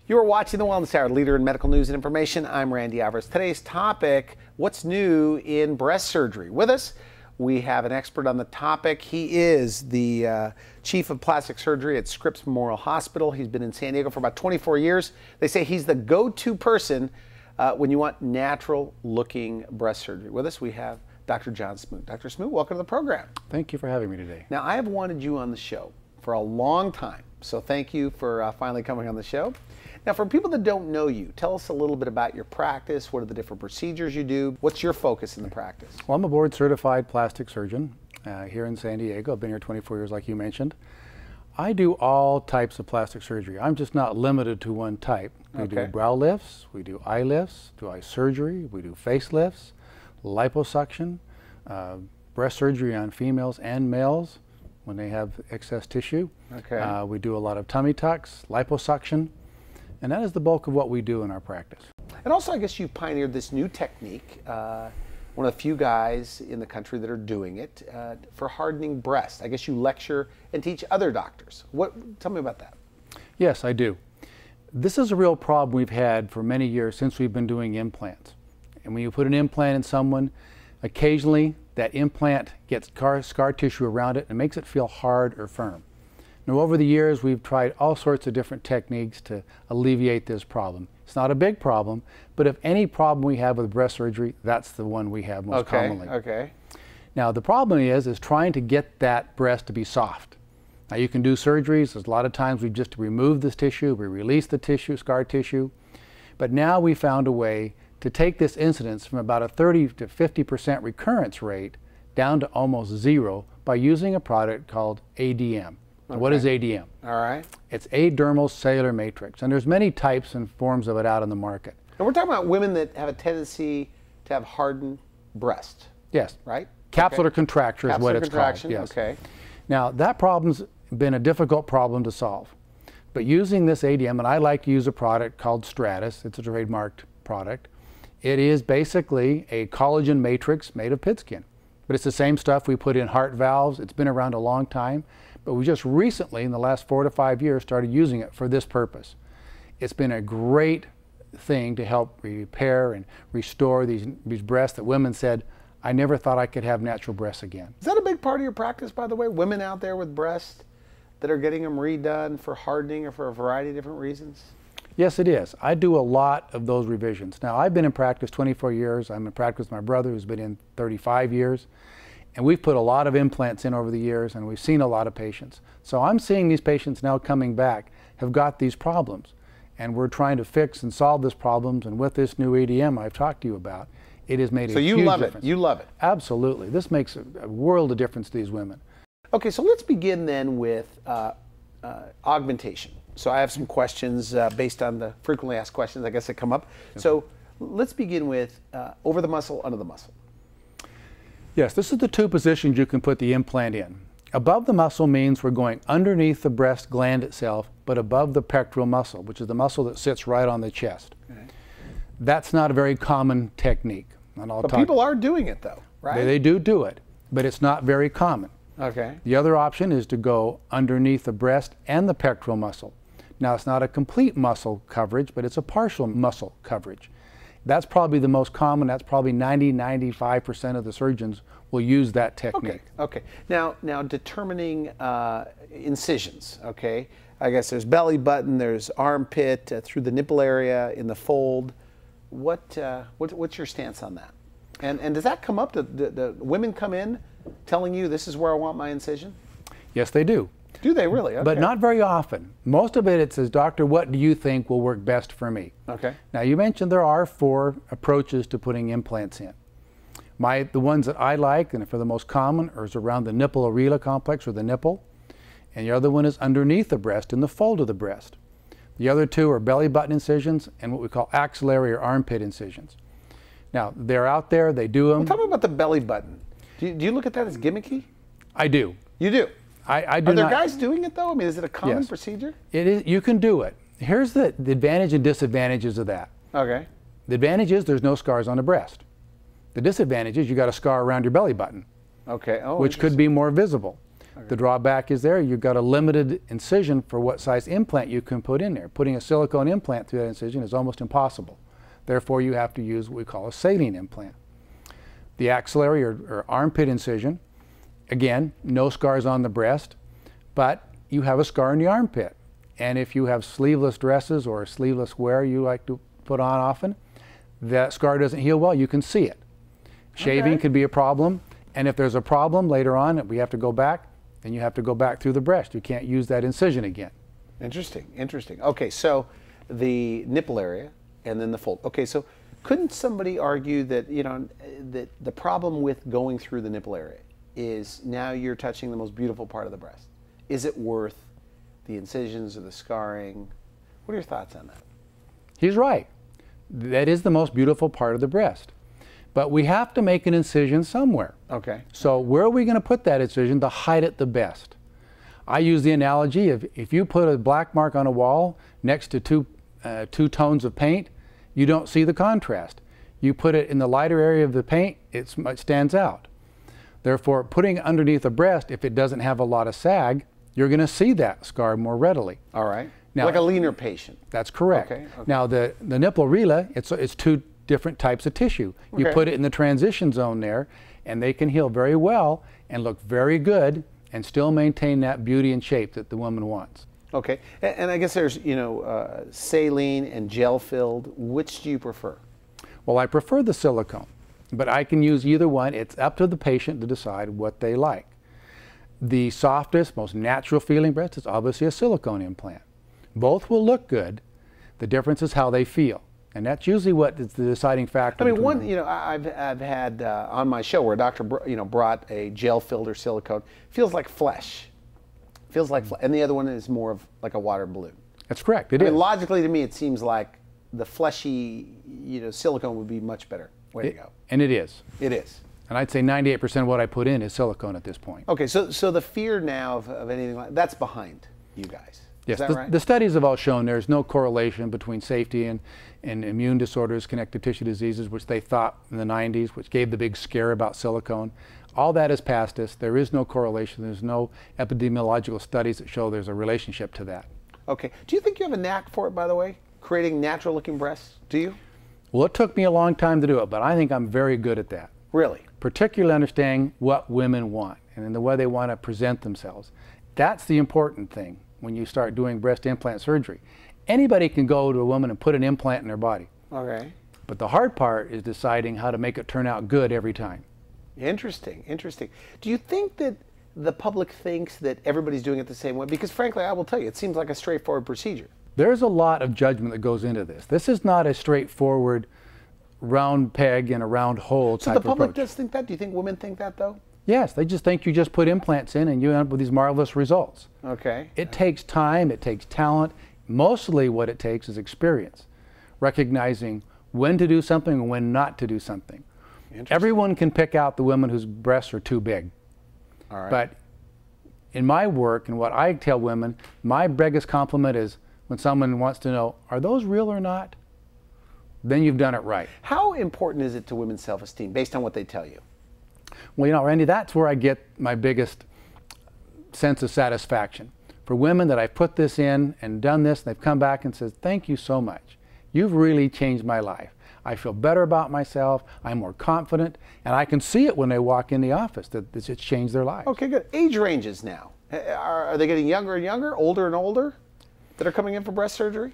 You are watching the Wellness Hour, leader in medical news and information. I'm Randy Alvarez. Today's topic, what's new in breast surgery? With us, we have an expert on the topic. He is the chief of plastic surgery at Scripps Memorial Hospital. He's been in San Diego for about 24 years. They say he's the go-to person when you want natural-looking breast surgery. With us, we have Dr. John Smoot. Dr. Smoot, welcome to the program. Thank you for having me today. Now, I have wanted you on the show for a long time, so thank you for finally coming on the show. Now, for people that don't know you, tell us a little bit about your practice. What are the different procedures you do? What's your focus in the practice? Well, I'm a board-certified plastic surgeon here in San Diego. I've been here 24 years, like you mentioned. I do all types of plastic surgery. I'm just not limited to one type. We do brow lifts, we do eye lifts, do eye surgery, we do facelifts, liposuction, breast surgery on females and males when they have excess tissue. We do a lot of tummy tucks, liposuction. And that is the bulk of what we do in our practice. And also, I guess you pioneered this new technique, one of the few guys in the country that are doing it, for hardening breast. I guess you lecture and teach other doctors. Tell me about that. Yes, I do. This is a real problem we've had for many years since we've been doing implants. And when you put an implant in someone, occasionally that implant gets scar tissue around it and makes it feel hard or firm. Now, over the years, we've tried all sorts of different techniques to alleviate this problem. It's not a big problem, but if any problem we have with breast surgery, that's the one we have most commonly. Now, the problem is trying to get that breast to be soft. Now, you can do surgeries. There's a lot of times we just remove this tissue, we release the tissue, scar tissue. But now we found a way to take this incidence from about a 30 to 50% recurrence rate down to almost zero by using a product called ADM. What is ADM? All right. It's adermal cellular matrix, and there's many types and forms of it out on the market. And we're talking about women that have a tendency to have hardened breast. Yes. Right? Capsular contracture is what it's called. Yes. Okay. Now, that problem's been a difficult problem to solve. But using this ADM, and I like to use a product called Stratus, it's a trademarked product. It is basically a collagen matrix made of pig skin. But it's the same stuff we put in heart valves. It's been around a long time. But we just recently, in the last 4 to 5 years, started using it for this purpose. It's been a great thing to help repair and restore these breasts that women said, I never thought I could have natural breasts again. Is that a big part of your practice, by the way? Women out there with breasts that are getting them redone for hardening or for a variety of different reasons? Yes, it is. I do a lot of those revisions. Now, I've been in practice 24 years. I'm in practice with my brother, who's been in 35 years. And we've put a lot of implants in over the years, and we've seen a lot of patients. So I'm seeing these patients now coming back have got these problems. And we're trying to fix and solve these problems. And with this new ADM I've talked to you about, it has made a huge difference. So you love it? You love it? Absolutely. This makes a world of difference to these women. Okay, so let's begin then with augmentation. So I have some questions based on the frequently asked questions, I guess, that come up. Okay. So let's begin with over the muscle, under the muscle. Yes, this is the two positions you can put the implant in. Above the muscle means we're going underneath the breast gland itself, but above the pectoral muscle, which is the muscle that sits right on the chest. Okay. That's not a very common technique. But people are doing it though, right? They do it, but it's not very common. Okay. The other option is to go underneath the breast and the pectoral muscle. Now, it's not a complete muscle coverage, but it's a partial muscle coverage. That's probably the most common. That's probably 90–95% of the surgeons will use that technique. Okay. Now determining incisions. Okay. I guess there's belly button, there's armpit, through the nipple area, in the fold. What's your stance on that? And does that come up? The women come in telling you this is where I want my incision? Yes, they do. Do they really? Okay. But not very often. Most of it says, doctor, what do you think will work best for me? Okay. Now, you mentioned there are 4 approaches to putting implants in. The ones that I like, and for the most common, is around the nipple areola complex, or the nipple. And the other one is underneath the breast, in the fold of the breast. The other 2 are belly button incisions and what we call axillary or armpit incisions. Now, they're out there, they do them. Well, tell me about the belly button. Do you look at that as gimmicky? I do. You do? I do. Are there guys doing it though? I mean, is it a common procedure? It is. You can do it. Here's the advantage and disadvantages of that. Okay. The advantage is there's no scars on the breast. The disadvantage is you got a scar around your belly button. Okay. Oh, which could be more visible. The drawback is there, you've got a limited incision for what size implant you can put in there. Putting a silicone implant through that incision is almost impossible. Therefore, you have to use what we call a saline implant. The axillary or armpit incision, again, no scars on the breast, but you have a scar in the armpit. And if you have sleeveless dresses or sleeveless wear you like to put on often, that scar doesn't heal well, you can see it. Shaving could be a problem, and if there's a problem later on, we have to go back, then you have to go back through the breast. You can't use that incision again. Interesting, interesting. Okay, so the nipple area and then the fold. Okay, so couldn't somebody argue that, you know, that the problem with going through the nipple area is now you're touching the most beautiful part of the breast? Is it worth the incisions or the scarring? What are your thoughts on that? He's right. That is the most beautiful part of the breast. But we have to make an incision somewhere. Okay. So where are we going to put that incision to hide it the best? I use the analogy of if you put a black mark on a wall next to two tones of paint, you don't see the contrast. You put it in the lighter area of the paint, it stands out. Therefore, putting it underneath the breast, if it doesn't have a lot of sag, you're going to see that scar more readily. All right. Now, like a leaner patient. That's correct. Okay. Now the nipple rela, it's two different types of tissue. You put it in the transition zone there, and they can heal very well and look very good and still maintain that beauty and shape that the woman wants. Okay. And I guess there's, you know, saline and gel filled. Which do you prefer? Well, I prefer the silicone, but I can use either one. It's up to the patient to decide what they like. The softest, most natural feeling breast is obviously a silicone implant. Both will look good. The difference is how they feel. And that's usually what is the deciding factor. I mean, one, you know, I've had on my show where a doctor, brought a gel-filled or silicone. Feels like flesh. Feels like flesh. And the other one is more of like a water balloon. That's correct. It I is. mean, logically to me, it seems like the fleshy, you know, silicone would be much better. Way to go. And it is. It is. And I'd say 98% of what I put in is silicone at this point. Okay, so the fear now of anything like that's behind you guys. Yes, Is that right? the studies have all shown there's no correlation between safety and immune disorders, connective tissue diseases, which they thought in the 90s, which gave the big scare about silicone. All that is past us. There is no correlation. There's no epidemiological studies that show there's a relationship to that. Okay. Do you think you have a knack for it, by the way? Creating natural-looking breasts? Do you? Well, it took me a long time to do it, but I think I'm very good at that. Really? Particularly understanding what women want and in the way they want to present themselves. That's the important thing when you start doing breast implant surgery. Anybody can go to a woman and put an implant in their body. Okay. But the hard part is deciding how to make it turn out good every time. Interesting, interesting. Do you think that the public thinks that everybody's doing it the same way? Because frankly, I will tell you, it seems like a straightforward procedure. There's a lot of judgment that goes into this. This is not a straightforward round peg in a round hole type So the public approach. does think that? Do you think women think that, though? Yes, they just think you just put implants in and you end up with these marvelous results. Okay. It takes time, it takes talent. Mostly what it takes is experience, recognizing when to do something and when not to do something. Everyone can pick out the women whose breasts are too big. All right. But in my work and what I tell women, my biggest compliment is when someone wants to know, are those real or not? Then you've done it right. How important is it to women's self-esteem based on what they tell you? Well, you know, Randy, that's where I get my biggest sense of satisfaction. For women that I've put this in and done this, and they've come back and said, thank you so much. You've really changed my life. I feel better about myself, I'm more confident, and I can see it when they walk in the office that it's changed their lives. Okay, good. Age ranges now. Are they getting younger and younger, older and older that are coming in for breast surgery?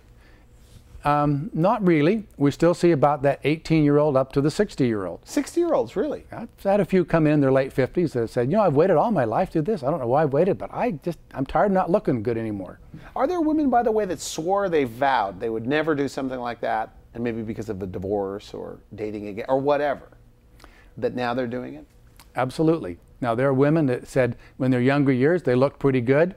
Not really. We still see about that 18-year-old up to the 60-year-old. 60-year-olds, really? I've had a few come in their late 50s that said, you know, I've waited all my life to do this. I don't know why I've waited, but I'm tired of not looking good anymore. Are there women, by the way, that swore they vowed they would never do something like that, and maybe because of a divorce or dating again or whatever, that now they're doing it? Absolutely. Now, there are women that said when their younger years they looked pretty good.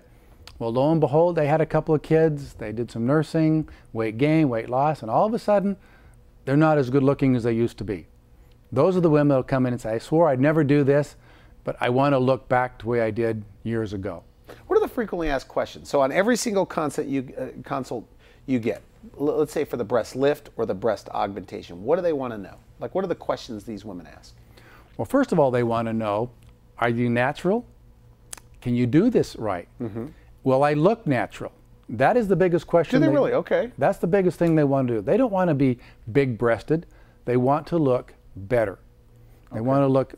Well, lo and behold, they had a couple of kids, they did some nursing, weight gain, weight loss, and all of a sudden, they're not as good looking as they used to be. Those are the women that will come in and say, I swore I'd never do this, but I want to look back to the way I did years ago. What are the frequently asked questions? So on every single consult you get, let's say for the breast lift or the breast augmentation, what do they want to know? Like, what are the questions these women ask? Well, first of all, they want to know, are you natural? Can you do this right? Will I look natural? That is the biggest question. Do they really? Okay. That's the biggest thing they want to do. They don't want to be big-breasted. They want to look better. They want to look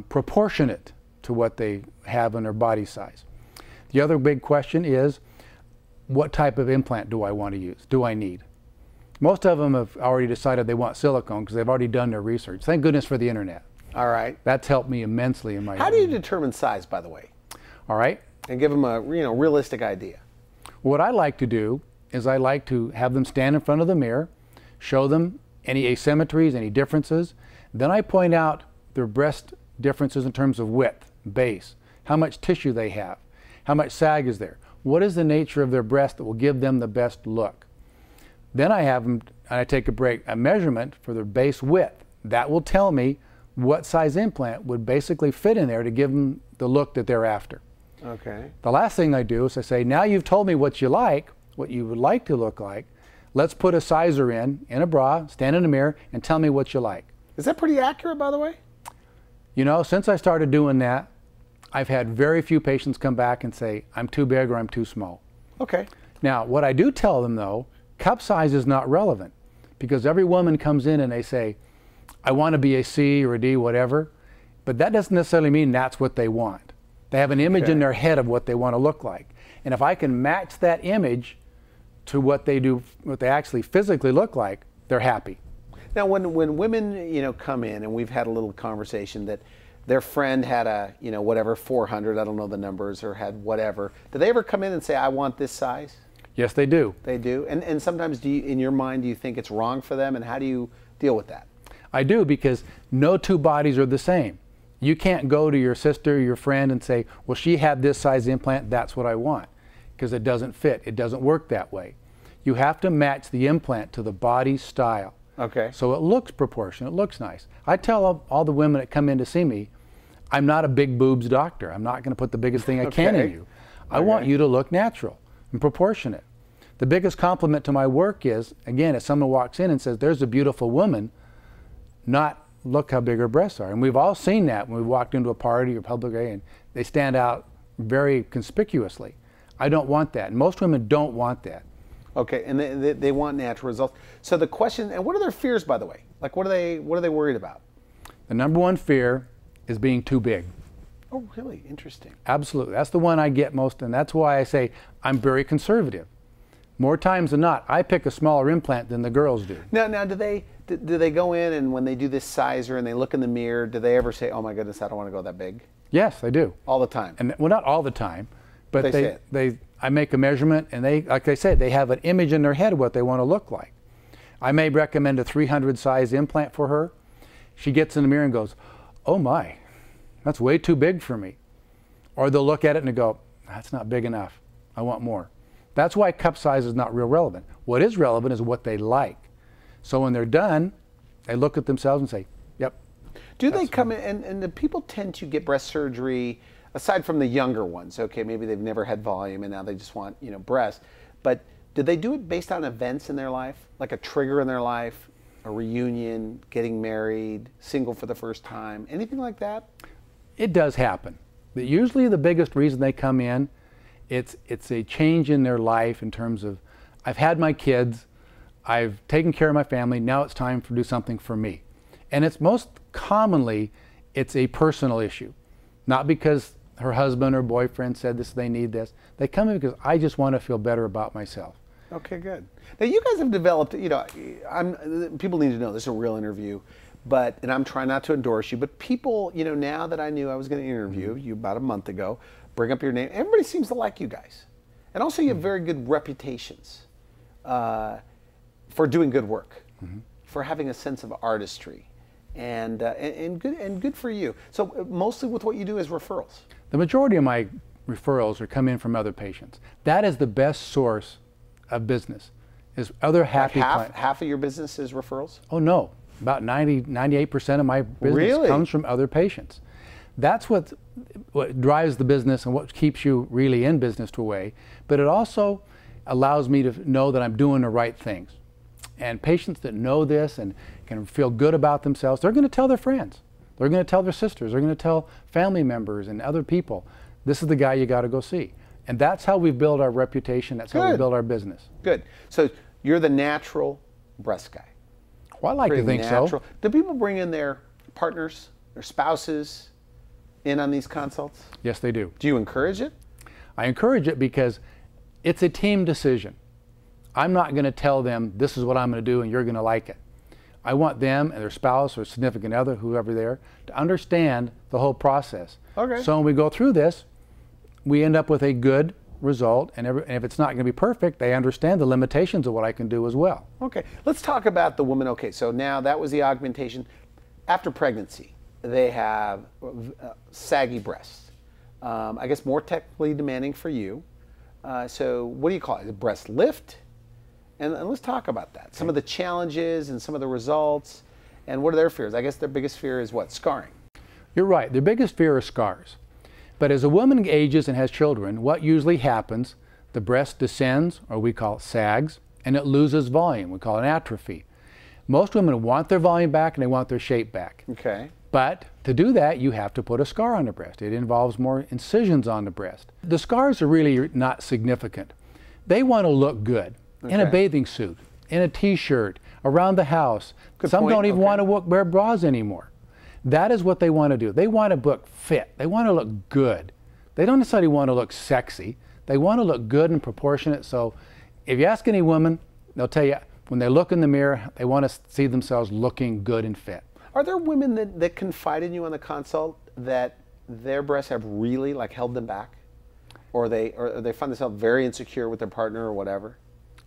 proportionate to what they have in their body size. The other big question is, what type of implant do I want to use? Do I need? Most of them have already decided they want silicone because they've already done their research. Thank goodness for the internet. All right. That's helped me immensely in my. How do you determine size, by the way? All right. And give them a realistic idea. What I like to do is I like to have them stand in front of the mirror, show them any asymmetries, any differences. Then I point out their breast differences in terms of width, base, how much tissue they have, how much sag is there, what is the nature of their breast that will give them the best look. Then I have them, and I take a measurement for their base width. That will tell me what size implant would basically fit in there to give them the look that they're after. Okay. The last thing I do is I say, now you've told me what you like, what you would like to look like. Let's put a sizer in a bra, stand in the mirror, and tell me what you like. Is that pretty accurate, by the way? You know, since I started doing that, I've had very few patients come back and say, I'm too big or I'm too small. Okay. Now, what I do tell them, though, cup size is not relevant, because every woman comes in and they say, I want to be a C or a D, whatever, but that doesn't necessarily mean that's what they want. They have an image in their head of what they want to look like. And if I can match that image to what they do, what they actually physically look like, they're happy. Now, when women, come in, and we've had a little conversation that their friend had a, whatever, 400, I don't know the numbers, or had whatever. Do they ever come in and say, I want this size? Yes, they do. They do? And sometimes, in your mind, do you think it's wrong for them, and how do you deal with that? I do, because no two bodies are the same. You can't go to your sister or your friend and say, well, she had this size implant, that's what I want, because it doesn't fit. It doesn't work that way. You have to match the implant to the body style. Okay. So it looks proportionate, it looks nice. I tell all the women that come in to see me, I'm not a big boobs doctor. I'm not going to put the biggest thing I can in you. I want you to look natural and proportionate. The biggest compliment to my work is, again, if someone walks in and says, there's a beautiful woman, not look how big her breasts are. And we've all seen that when we walked into a party or public area and they stand out very conspicuously. I don't want that. And most women don't want that. Okay, and they want natural results. So the question, and what are their fears, by the way? Like, what are they worried about? The number one fear is being too big. Oh, really? Interesting. Absolutely. That's the one I get most, and that's why I say I'm very conservative. More times than not, I pick a smaller implant than the girls do. Now, do they go in, and when they do this sizer and they look in the mirror, do they ever say, "Oh my goodness, I don't want to go that big"? Yes, they do. All the time. And well, not all the time, but they I make a measurement, and they, like I said, they have an image in their head of what they want to look like. I may recommend a 300 size implant for her. She gets in the mirror and goes, "Oh my, that's way too big for me." Or they'll look at it and they go, "That's not big enough. I want more." That's why cup size is not real relevant. What is relevant is what they like. So when they're done, they look at themselves and say, yep. Do they come in, and the people tend to get breast surgery, aside from the younger ones, okay, maybe they've never had volume and now they just want, breast, but do they do it based on events in their life, like a trigger in their life, a reunion, getting married, single for the first time, anything like that? It does happen. But usually the biggest reason they come in, it's a change in their life in terms of, I've had my kids, I've taken care of my family, now it's time to do something for me. And it's most commonly, it's a personal issue. Not because her husband or boyfriend said this, they need this. They come in because I just want to feel better about myself. Okay, good. Now you guys have developed, people need to know this is a real interview, and I'm trying not to endorse you, but people, now that I knew I was going to interview you about a month ago, bring up your name, everybody seems to like you guys. And also you have very good reputations for doing good work, for having a sense of artistry, and good for you. So mostly with what you do is referrals. The majority of my referrals are come in from other patients. That is the best source of business, is other happy clients. Half of your business is referrals? Oh no, about 98% of my business comes from other patients. That's what drives the business and what keeps you really in business to a way, but it also allows me to know that I'm doing the right things. And patients that know this and can feel good about themselves, they're going to tell their friends. They're going to tell their sisters. They're going to tell family members and other people this is the guy you got to go see. And that's how we build our reputation. That's how we build our business. Good. So you're the natural breast guy. Well, I like to think so. Do people bring in their partners, their spouses in on these consults? Yes, they do. Do you encourage it? I encourage it because it's a team decision. I'm not going to tell them this is what I'm going to do and you're going to like it. I want them and their spouse or significant other, whoever they are, to understand the whole process. Okay. So when we go through this, we end up with a good result, and if it's not going to be perfect, they understand the limitations of what I can do as well. Okay, let's talk about the woman. Okay, so now that was the augmentation. After pregnancy, they have saggy breasts. I guess more technically demanding for you. So what do you call it? A breast lift? And let's talk about that. Some of the challenges and some of the results, and what are their fears? I guess their biggest fear is what? Scarring. You're right. Their biggest fear is scars. But as a woman ages and has children, what usually happens, the breast descends, or we call it sags, and it loses volume. We call it atrophy. Most women want their volume back and they want their shape back. Okay. But to do that, you have to put a scar on the breast. It involves more incisions on the breast. The scars are really not significant. They want to look good in a bathing suit, in a t-shirt, around the house. Some don't even want to wear bras anymore. That is what they want to do. They want to look fit. They want to look good. They don't necessarily want to look sexy. They want to look good and proportionate. So if you ask any woman, they'll tell you when they look in the mirror, they want to see themselves looking good and fit. Are there women that confide in you on the consult that their breasts have really held them back? Or they find themselves very insecure with their partner or whatever?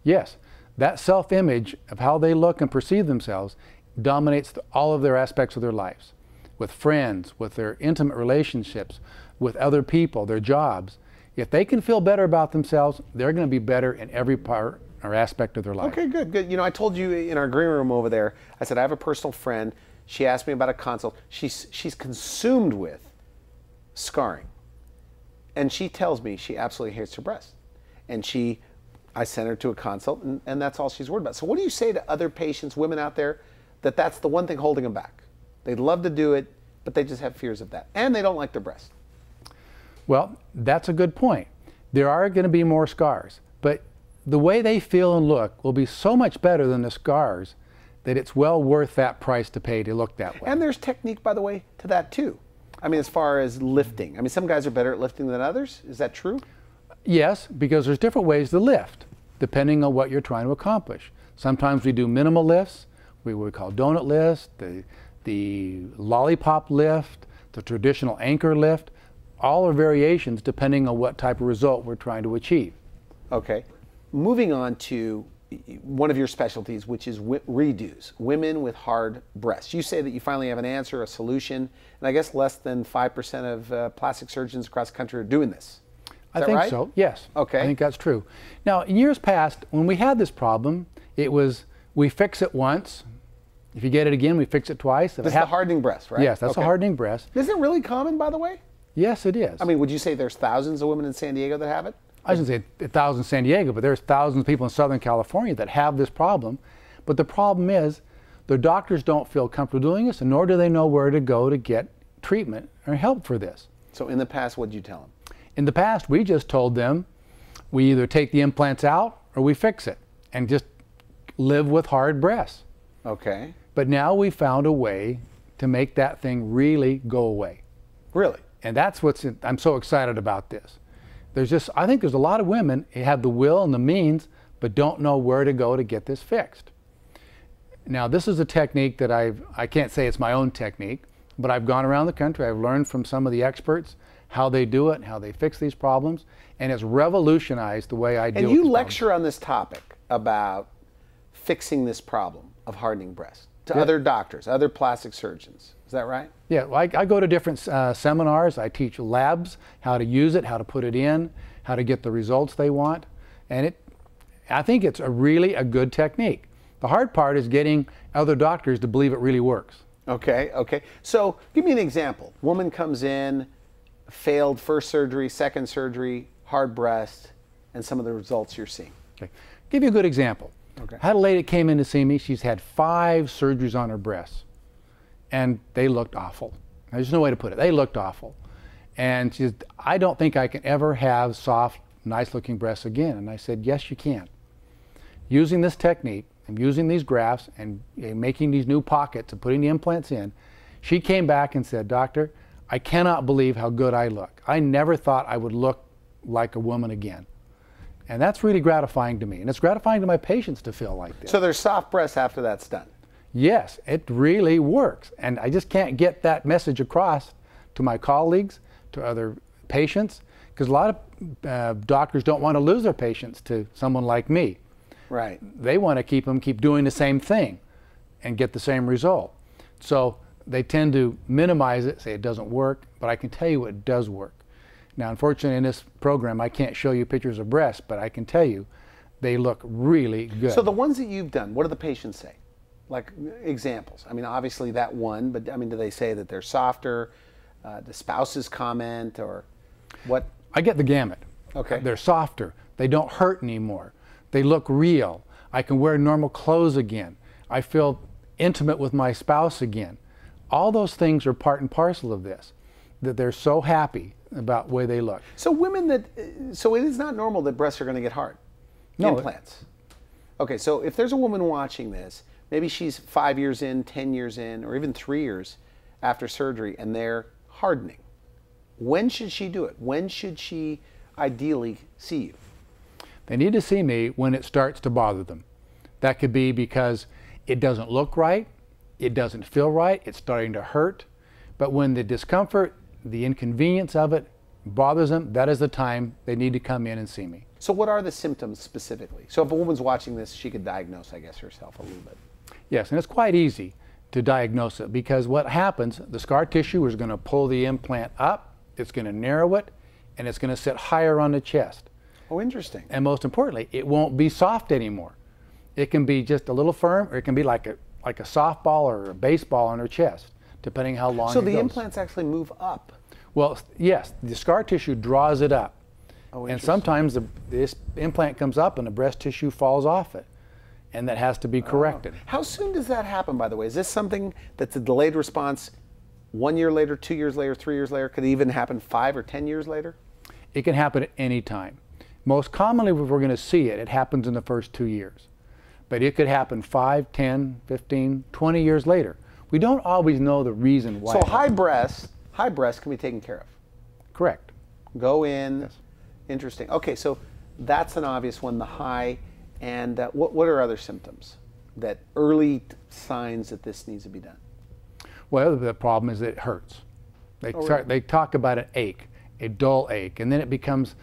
Yes. That self-image of how they look and perceive themselves dominates all of their aspects of their lives. With friends, with their intimate relationships, with other people, their jobs. If they can feel better about themselves, they're going to be better in every part or aspect of their life. Okay, good, good. You know, I told you in our green room over there, I said I have a personal friend. She asked me about a consult. She's consumed with scarring. And she tells me she absolutely hates her breast. And I sent her to a consult, and that's all she's worried about. So what do you say to other patients, women out there, that's the one thing holding them back? They'd love to do it, but they just have fears of that. And they don't like their breast. Well, that's a good point. There are going to be more scars, but the way they feel and look will be so much better than the scars that it's well worth that price to pay to look that way. And there's technique, by the way, to that too. I mean, as far as lifting. I mean, some guys are better at lifting than others. Is that true? Yes, because there's different ways to lift, depending on what you're trying to accomplish. Sometimes we do minimal lifts, what we call donut lifts, the lollipop lift, the traditional anchor lift. All are variations depending on what type of result we're trying to achieve. Okay. Moving on to one of your specialties, which is redos, women with hard breasts. You say that you finally have an answer, a solution, and I guess less than 5% of plastic surgeons across the country are doing this. I think so, yes. Okay. I think that's true. Now, in years past, when we had this problem, it was we fix it once. If you get it again, we fix it twice. This is the hardening breast, right? Yes, that's a hardening breast. Is it really common, by the way? Yes, it is. I mean, would you say there's thousands of women in San Diego that have it? I shouldn't say thousands in San Diego, but there's thousands of people in Southern California that have this problem. But the problem is their doctors don't feel comfortable doing this, and nor do they know where to go to get treatment or help for this. So in the past, what did you tell them? In the past, we just told them we either take the implants out or we fix it and just live with hard breasts. Okay. But now we found a way to make that thing really go away. Really? And that's I'm so excited about this. I think there's a lot of women who have the will and the means, but don't know where to go to get this fixed. Now, this is a technique that I can't say it's my own technique, but I've gone around the country. I've learned from some of the experts how they do it, how they fix these problems, and it's revolutionized the way I deal with And you this lecture on this topic about fixing this problem of hardening breasts to other doctors, other plastic surgeons. Is that right? Yeah, well, I go to different seminars. I teach labs how to use it, how to put it in, how to get the results they want. And I think it's really a good technique. The hard part is getting other doctors to believe it really works. Okay, okay. So give me an example. Woman comes in, failed first surgery, second surgery, hard breast, and some of the results you're seeing. Okay. Give you a good example. Okay. I had a lady that came in to see me. She's had 5 surgeries on her breasts, and they looked awful. There's no way to put it. They looked awful. And she said, I don't think I can ever have soft, nice-looking breasts again. And I said, yes, you can. Using this technique, and using these grafts, and making these new pockets and putting the implants in, she came back and said, doctor, I cannot believe how good I look. I never thought I would look like a woman again. And that's really gratifying to me. And it's gratifying to my patients to feel like this. So there's soft breasts after that's done? Yes, it really works. And I just can't get that message across to my colleagues, to other patients, because a lot of doctors don't want to lose their patients to someone like me. Right. They want to keep doing the same thing and get the same result. So they tend to minimize it, say it doesn't work, but I can tell you it does work. Now, unfortunately, in this program, I can't show you pictures of breasts, but I can tell you they look really good. So the ones that you've done, what do the patients say? Like examples. I mean, obviously that one, but I mean, do they say that they're softer? The spouses comment, or what? I get the gamut. Okay. They're softer. They don't hurt anymore. They look real. I can wear normal clothes again. I feel intimate with my spouse again. All those things are part and parcel of this, that they're so happy about the way they look. So so it is not normal that breasts are going to get hard? No. Implants. Okay, so if there's a woman watching this, maybe she's 5 years in, 10 years in, or even 3 years after surgery, and they're hardening. When should she do it? When should she ideally see you? They need to see me when it starts to bother them. That could be because it doesn't look right, it doesn't feel right, it's starting to hurt. But when the discomfort, the inconvenience of it bothers them, that is the time they need to come in and see me. So what are the symptoms specifically? So if a woman's watching this, she could diagnose, I guess, herself a little bit. Yes, and it's quite easy to diagnose it, because what happens, the scar tissue is going to pull the implant up, it's going to narrow it, and it's going to sit higher on the chest. Oh, interesting. And most importantly, it won't be soft anymore. It can be just a little firm, or it can be like a softball or a baseball on her chest, depending how long it goes. So the implants actually move up? Well, yes, the scar tissue draws it up. Oh, and sometimes this implant comes up and the breast tissue falls off it, and that has to be corrected. How soon does that happen, by the way? Is this something that's a delayed response 1 year later, 2 years later, 3 years later? Could it even happen 5 or 10 years later? It can happen at any time. Most commonly, if we're going to see it, it happens in the first 2 years. But it could happen 5, 10, 15, 20 years later. We don't always know the reason why. So high breasts can be taken care of? Correct. Go in. Yes. Interesting. Okay, so that's an obvious one, the high. And what are other symptoms, that early signs that this needs to be done? Well, the problem is that it hurts. They talk about an ache, a dull ache, and then it becomes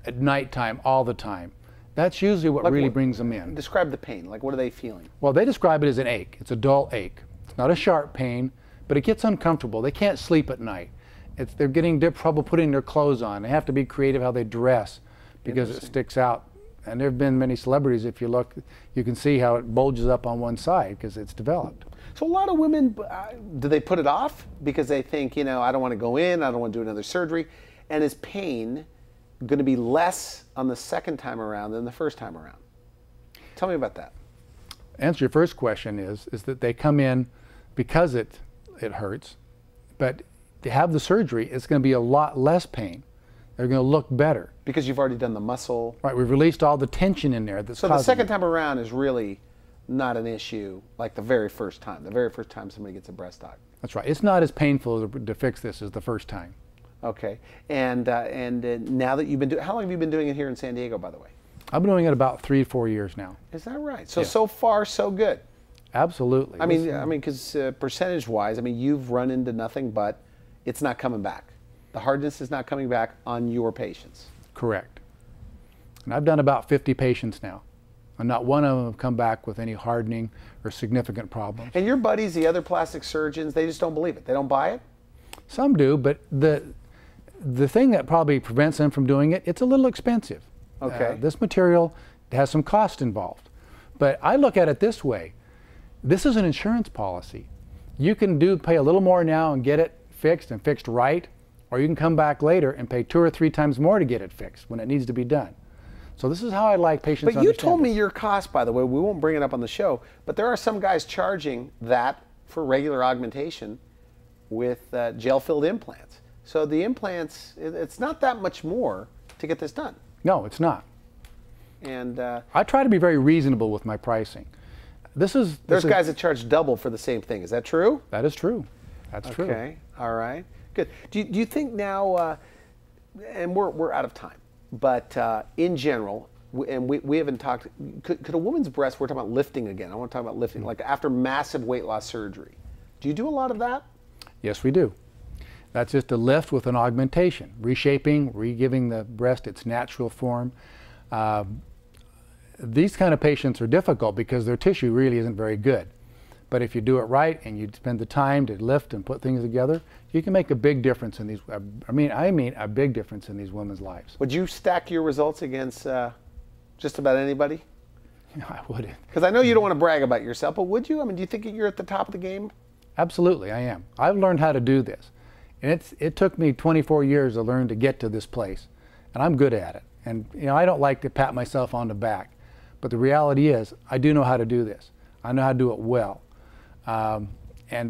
at nighttime all the time. That's usually what really brings them in. Describe the pain. Like, what are they feeling? Well, they describe it as an ache. It's a dull ache. It's not a sharp pain, but it gets uncomfortable. They can't sleep at night. They're getting trouble putting their clothes on. They have to be creative how they dress because it sticks out. And there have been many celebrities, if you look, you can see how it bulges up on one side because it's developed. So a lot of women, do they put it off because they think, you know, I don't want to go in, I don't want to do another surgery? And is pain going to be less on the second time around than the first time around? Tell me about that. Answer your first question is that they come in because it hurts, but to have the surgery, it's going to be a lot less pain. They're going to look better. Because you've already done the muscle. Right, we've released all the tension in there. So the second time around is really not an issue like the very first time somebody gets a breast aug. That's right. It's not as painful to fix this as the first time. Okay. And now that you've been doing, how long have you been doing it here in San Diego, by the way? I've been doing it about 3 to 4 years now. Is that right? So, yeah. So far, so good. Absolutely. I mean, because percentage-wise, I mean, you've run into nothing but it's not coming back. The hardness is not coming back on your patients. Correct. And I've done about 50 patients now, and not one of them have come back with any hardening or significant problems. And your buddies, the other plastic surgeons, they just don't believe it. They don't buy it? Some do, but the thing that probably prevents them from doing it, it's a little expensive. Okay. This material has some cost involved. But I look at it this way. This is an insurance policy. You can pay a little more now and get it fixed and fixed right, or you can come back later and pay 2 or 3 times more to get it fixed when it needs to be done. So this is how I like patients to understand. But you told me your cost, by the way, we won't bring it up on the show, but there are some guys charging that for regular augmentation with gel-filled implants. So the implants, it's not that much more to get this done. No, it's not. And I try to be very reasonable with my pricing. There's guys that charge double for the same thing. Is that true? That is true. That's true. Okay. All right. Good. Do you think now, and we're out of time, but in general, and we haven't talked, could a woman's breast, we're talking about lifting again. I want to talk about lifting, like after massive weight loss surgery. Do you do a lot of that? Yes, we do. That's just a lift with an augmentation, reshaping, re-giving the breast its natural form. These kind of patients are difficult because their tissue really isn't very good. But if you do it right and you spend the time to lift and put things together, you can make a big difference in these, I mean a big difference in these women's lives. Would you stack your results against just about anybody? No, I wouldn't. Because I know you don't want to brag about yourself, but would you? I mean, do you think you're at the top of the game? Absolutely, I am. I've learned how to do this. And it took me 24 years to learn to get to this place. And I'm good at it. And I don't like to pat myself on the back. But the reality is, I do know how to do this. I know how to do it well. And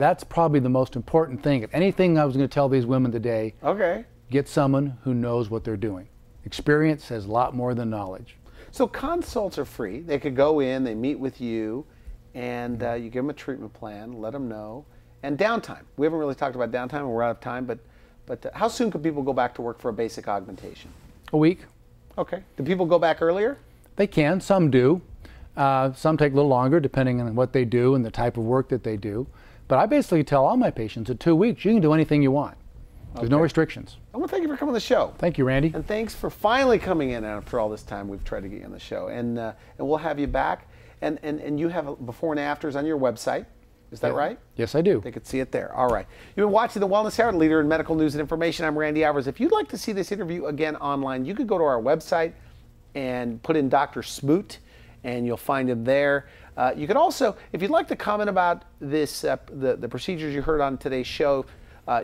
that's probably the most important thing. If anything I was going to tell these women today, okay, get someone who knows what they're doing. Experience says a lot more than knowledge. So consults are free. They could go in, they meet with you, and you give them a treatment plan, let them know. And downtime. We haven't really talked about downtime, and we're out of time, but how soon could people go back to work for a basic augmentation? A week. Okay. Do people go back earlier? They can. Some do. Some take a little longer depending on what they do and the type of work that they do. But I basically tell all my patients at 2 weeks, you can do anything you want. There's no restrictions. I want to thank you for coming on the show. Thank you, Randy. And thanks for finally coming in after all this time we've tried to get you on the show. And we'll have you back. And you have before and afters on your website. Is that right? Yes, I do. They could see it there. All right. You've been watching The Wellness Hour, leader in medical news and information. I'm Randy Alvarez. If you'd like to see this interview again online, you could go to our website and put in Dr. Smoot, and you'll find him there. You could also, if you'd like to comment about this, the procedures you heard on today's show,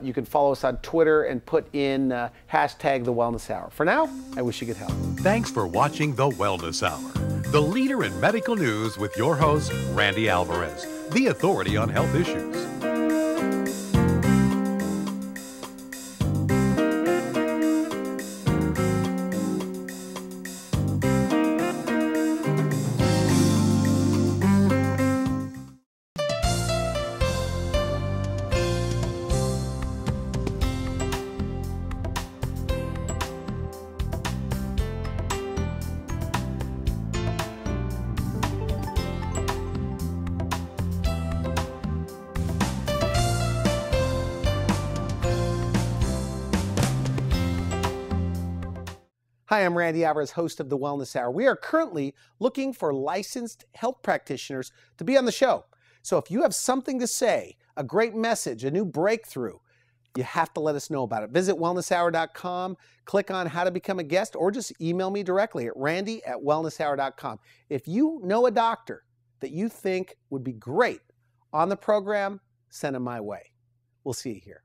you can follow us on Twitter and put in hashtag The Wellness Hour. For now, I wish you good health. Thanks for watching The Wellness Hour, the leader in medical news with your host, Randy Alvarez, the authority on health issues. Hi, I'm Randy Alvarez, host of The Wellness Hour. We are currently looking for licensed health practitioners to be on the show. So if you have something to say, a great message, a new breakthrough, you have to let us know about it. Visit wellnesshour.com, click on how to become a guest, or just email me directly at randy@wellnesshour.com. If you know a doctor that you think would be great on the program, send them my way. We'll see you here.